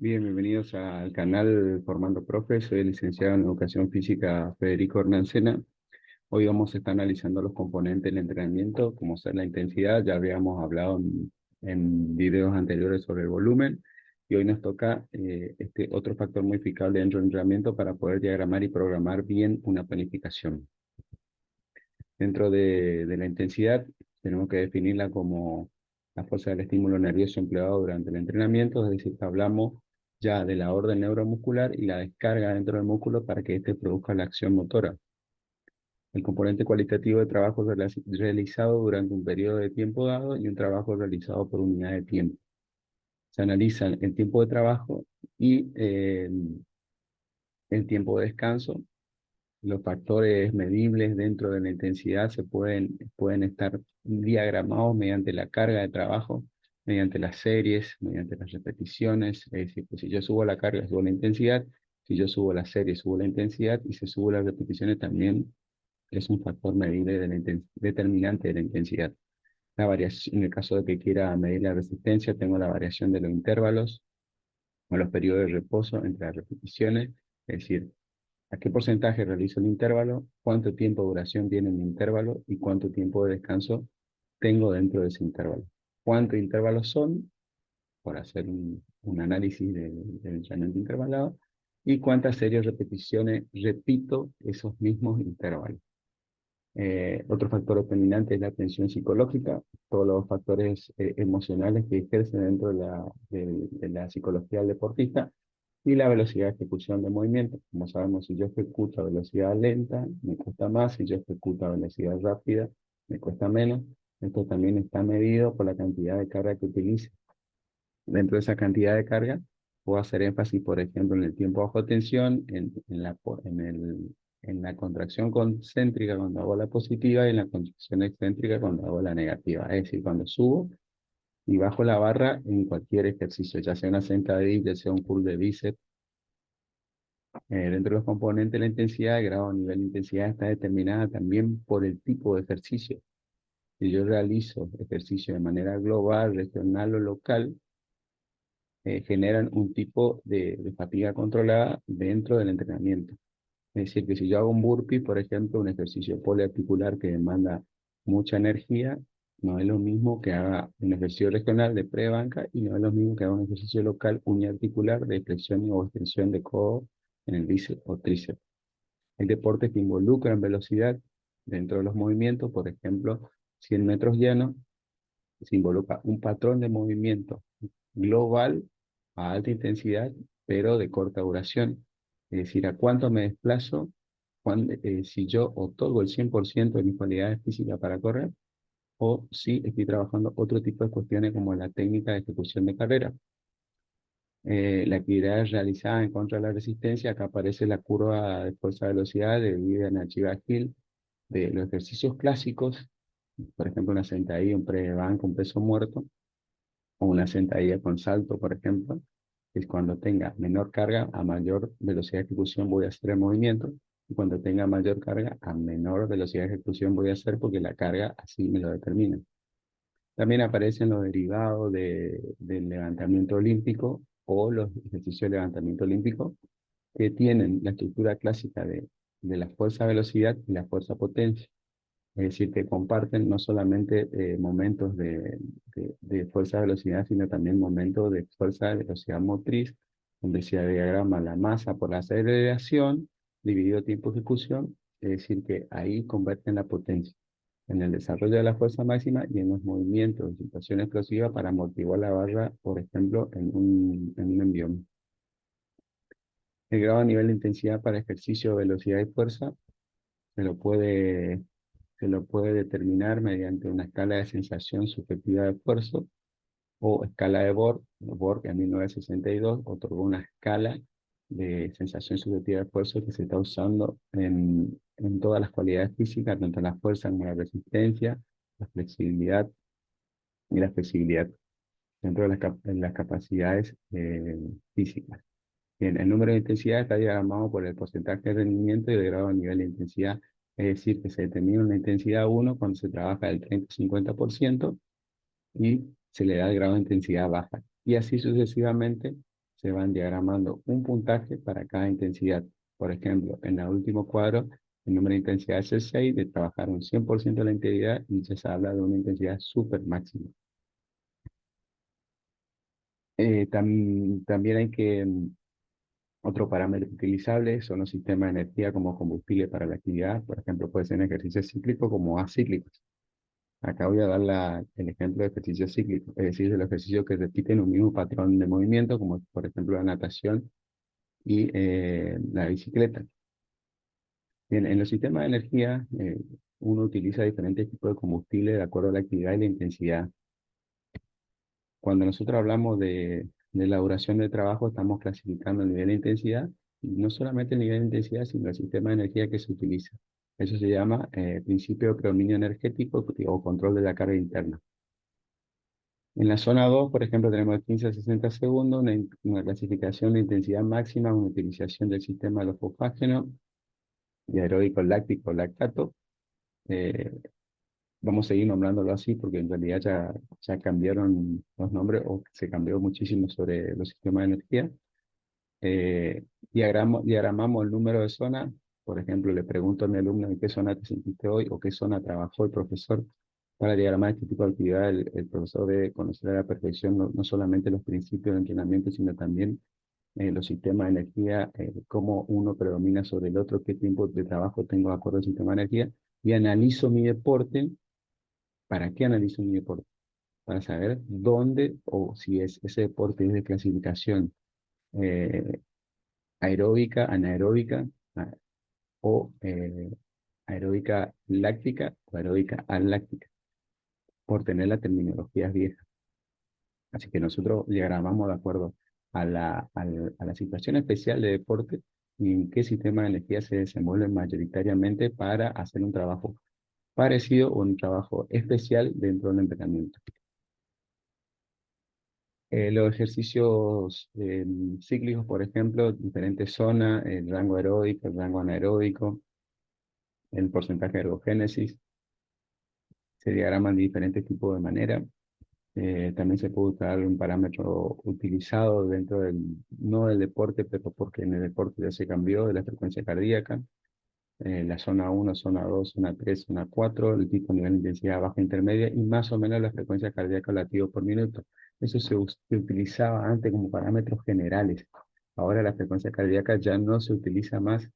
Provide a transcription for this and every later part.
Bien, bienvenidos al canal Formando Profe. Soy el licenciado en Educación Física Federico Hernáncena. Hoy vamos a estar analizando los componentes del entrenamiento, como ser la intensidad. Ya habíamos hablado en videos anteriores sobre el volumen. Y hoy nos toca este otro factor modificable dentro del entrenamiento para poder diagramar y programar bien una planificación. Dentro de la intensidad, tenemos que definirla como la fuerza del estímulo nervioso empleado durante el entrenamiento, es decir, que hablamos ya de la orden neuromuscular y la descarga dentro del músculo para que éste produzca la acción motora. El componente cualitativo de trabajo realizado durante un periodo de tiempo dado y un trabajo realizado por unidad de tiempo. Se analizan el tiempo de trabajo y el tiempo de descanso. Los factores medibles dentro de la intensidad pueden estar diagramados mediante la carga de trabajo, mediante las series, mediante las repeticiones. Es decir, que si yo subo la carga, subo la intensidad. Si yo subo la serie, subo la intensidad. Y si subo las repeticiones, también es un factor medible de determinante de la intensidad. La variación, en el caso de que quiera medir la resistencia, tengo la variación de los intervalos o los periodos de reposo entre las repeticiones. Es decir, a qué porcentaje realizo el intervalo, cuánto tiempo de duración tiene mi intervalo y cuánto tiempo de descanso tengo dentro de ese intervalo. ¿Cuántos intervalos son? Por hacer un análisis del entrenamiento intervalado. Y cuántas series de repeticiones repito esos mismos intervalos. Otro factor determinante es la tensión psicológica, todos los factores emocionales que ejercen dentro de la psicología del deportista y la velocidad de ejecución de movimiento. Como sabemos, si yo ejecuto a velocidad lenta, me cuesta más; si yo ejecuto a velocidad rápida, me cuesta menos. Esto también está medido por la cantidad de carga que utilice. Dentro de esa cantidad de carga, puedo hacer énfasis, por ejemplo, en el tiempo bajo tensión, en la contracción concéntrica cuando hago la positiva y en la contracción excéntrica cuando hago la negativa. Es decir, cuando subo y bajo la barra en cualquier ejercicio, ya sea una sentadilla, ya sea un curl de bíceps. Dentro de los componentes de la intensidad, el grado o nivel de intensidad está determinada también por el tipo de ejercicio. Si yo realizo ejercicio de manera global, regional o local, generan un tipo de fatiga controlada dentro del entrenamiento. Es decir, que si yo hago un burpee, por ejemplo, un ejercicio poliarticular que demanda mucha energía, no es lo mismo que haga un ejercicio regional de pre-banca y no es lo mismo que haga un ejercicio local uniarticular de flexión o extensión de codo en el bíceps o tríceps. Hay deportes que involucran velocidad dentro de los movimientos, por ejemplo, 100 metros llanos, se involucra un patrón de movimiento global a alta intensidad, pero de corta duración. Es decir, a cuánto me desplazo si yo otorgo el 100% de mis cualidades físicas para correr, o si estoy trabajando otro tipo de cuestiones como la técnica de ejecución de carrera. La actividad es realizada en contra de la resistencia. Acá aparece la curva de fuerza-velocidad de Vivian Hill de los ejercicios clásicos, por ejemplo, una sentadilla, un pre-banca, un peso muerto, o una sentadilla con salto, por ejemplo. Es cuando tenga menor carga, a mayor velocidad de ejecución voy a hacer el movimiento, y cuando tenga mayor carga, a menor velocidad de ejecución voy a hacer, porque la carga así me lo determina. También aparecen los derivados del levantamiento olímpico o los ejercicios de levantamiento olímpico, que tienen la estructura clásica de la fuerza-velocidad y la fuerza-potencia. Es decir, que comparten no solamente momentos de fuerza-velocidad, sino también momentos de fuerza-velocidad motriz, donde se diagrama la masa por la aceleración dividido tiempo de ejecución. Es decir, que ahí convergen la potencia en el desarrollo de la fuerza máxima y en los movimientos de situación explosiva para amortiguar la barra, por ejemplo, en un envión. El grado a nivel de intensidad para ejercicio, velocidad y fuerza se lo puede, se lo puede determinar mediante una escala de sensación subjetiva de esfuerzo o escala de Borg. Borg en 1962 otorgó una escala de sensación subjetiva de esfuerzo que se está usando en todas las cualidades físicas, tanto la fuerza como la resistencia, la flexibilidad y la flexibilidad dentro de las capacidades físicas. Bien, el número de intensidad está diagramado por el porcentaje de rendimiento y de grado a nivel de intensidad. Es decir, que se determina una intensidad 1 cuando se trabaja del 30-50% y se le da el grado de intensidad baja. Y así sucesivamente se van diagramando un puntaje para cada intensidad. Por ejemplo, en el último cuadro, el número de intensidad es el 6, de trabajar un 100% de la integridad y ya se habla de una intensidad súper máxima. También hay que, otro parámetro utilizable son los sistemas de energía como combustible para la actividad. Por ejemplo, puede ser en ejercicio cíclico como acíclicos. Acá voy a dar el ejemplo de ejercicio cíclico, es decir, de los ejercicios que repiten un mismo patrón de movimiento, como por ejemplo la natación y la bicicleta. Bien, en los sistemas de energía, uno utiliza diferentes tipos de combustible de acuerdo a la actividad y la intensidad. Cuando nosotros hablamos de la duración del trabajo, estamos clasificando el nivel de intensidad, y no solamente el nivel de intensidad, sino el sistema de energía que se utiliza. Eso se llama principio de predominio energético o control de la carga interna. En la zona 2, por ejemplo, tenemos de 15 a 60 segundos, una clasificación de intensidad máxima, una utilización del sistema lofosfágeno y aeróbico láctico lactato. Eh, Vamos a seguir nombrándolo así porque en realidad ya cambiaron los nombres o se cambió muchísimo sobre los sistemas de energía. Diagramamos el número de zonas. Por ejemplo, le pregunto a mi alumno en qué zona te sentiste hoy o qué zona trabajó el profesor. Para diagramar este tipo de actividad, el profesor debe conocer a la perfección no solamente los principios de entrenamiento, sino también los sistemas de energía, cómo uno predomina sobre el otro, qué tiempo de trabajo tengo de acuerdo al sistema de energía, y analizo mi deporte. ¿Para qué analizo mi deporte? Para saber dónde o si ese deporte es de clasificación eh, aeróbica, anaeróbica o aeróbica láctica o aeróbica aláctica, por tener la terminología vieja. Así que nosotros diagramamos de acuerdo a la situación especial de deporte y en qué sistema de energía se desenvuelve mayoritariamente para hacer un trabajo parecido o un trabajo especial dentro del entrenamiento. Los ejercicios cíclicos, por ejemplo, diferentes zonas, el rango aeróbico, el rango anaeróbico, el porcentaje de ergogénesis, se diagraman de diferentes tipos de manera. También se puede usar un parámetro utilizado dentro no del deporte, pero porque en el deporte ya se cambió, de la frecuencia cardíaca. La zona 1, zona 2, zona 3, zona 4, el tipo nivel de intensidad baja intermedia y más o menos la frecuencia cardíaca o latido por minuto. Eso se utilizaba antes como parámetros generales. Ahora la frecuencia cardíaca ya no se utiliza más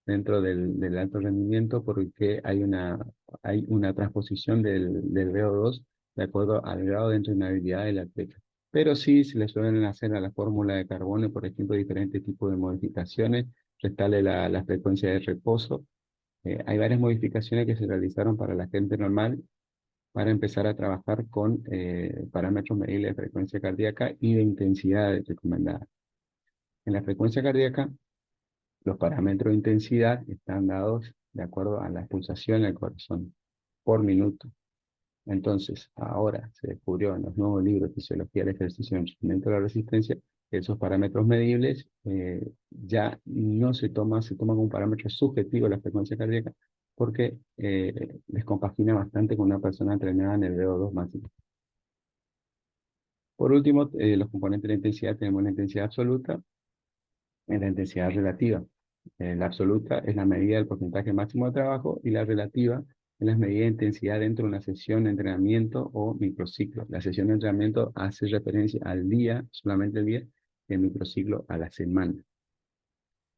dentro del alto rendimiento porque hay una transposición del VO2 de acuerdo al grado de entrenabilidad del atleta. Pero sí se le suelen hacer a la fórmula de carbono, por ejemplo, diferentes tipos de modificaciones, restarle la frecuencia de reposo. Hay varias modificaciones que se realizaron para la gente normal para empezar a trabajar con parámetros medibles de frecuencia cardíaca y de intensidad recomendada. En la frecuencia cardíaca, los parámetros de intensidad están dados de acuerdo a la pulsación del corazón por minuto. Entonces, ahora se descubrió en los nuevos libros de Fisiología del Ejercicio y Entrenamiento de la Resistencia que esos parámetros medibles ya no se toman como un parámetro subjetivo la frecuencia cardíaca porque les compagina bastante con una persona entrenada en el VO2 máximo. Por último, los componentes de la intensidad tenemos la intensidad absoluta y la intensidad relativa. La absoluta es la medida del porcentaje máximo de trabajo y la relativa es la medida de intensidad dentro de una sesión de entrenamiento o microciclo. La sesión de entrenamiento hace referencia al día, solamente el día, y el microciclo a la semana.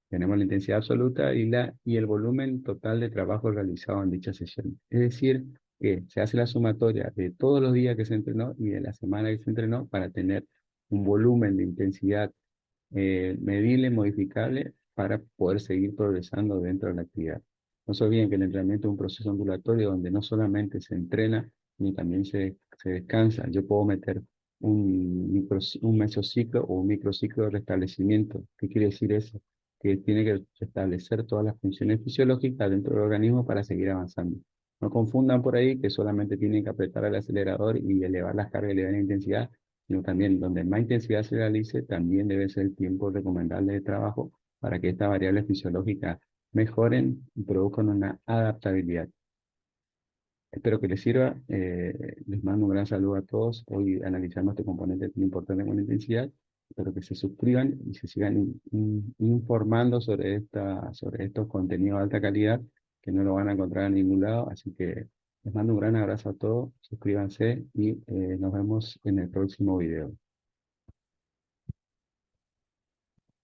Tenemos la intensidad absoluta y el volumen total de trabajo realizado en dicha sesión. Es decir, que se hace la sumatoria de todos los días que se entrenó y de la semana que se entrenó para tener un volumen de intensidad medible, modificable, para poder seguir progresando dentro de la actividad. No se olviden que el entrenamiento es un proceso ambulatorio donde no solamente se entrena, ni también se descansa. Yo puedo meter un mesociclo o un microciclo de restablecimiento. ¿Qué quiere decir eso? Que tiene que restablecer todas las funciones fisiológicas dentro del organismo para seguir avanzando. No confundan por ahí que solamente tienen que apretar el acelerador y elevar las cargas y elevar la intensidad, sino también donde más intensidad se realice, también debe ser el tiempo recomendable de trabajo para que estas variables fisiológicas mejoren y produzcan una adaptabilidad. Espero que les sirva. Les mando un gran saludo a todos. Hoy analizamos este componente tan importante con la intensidad Espero que se suscriban y se sigan informando sobre estos contenidos de alta calidad que no lo van a encontrar en ningún lado. Así que les mando un gran abrazo a todos, suscríbanse y nos vemos en el próximo video.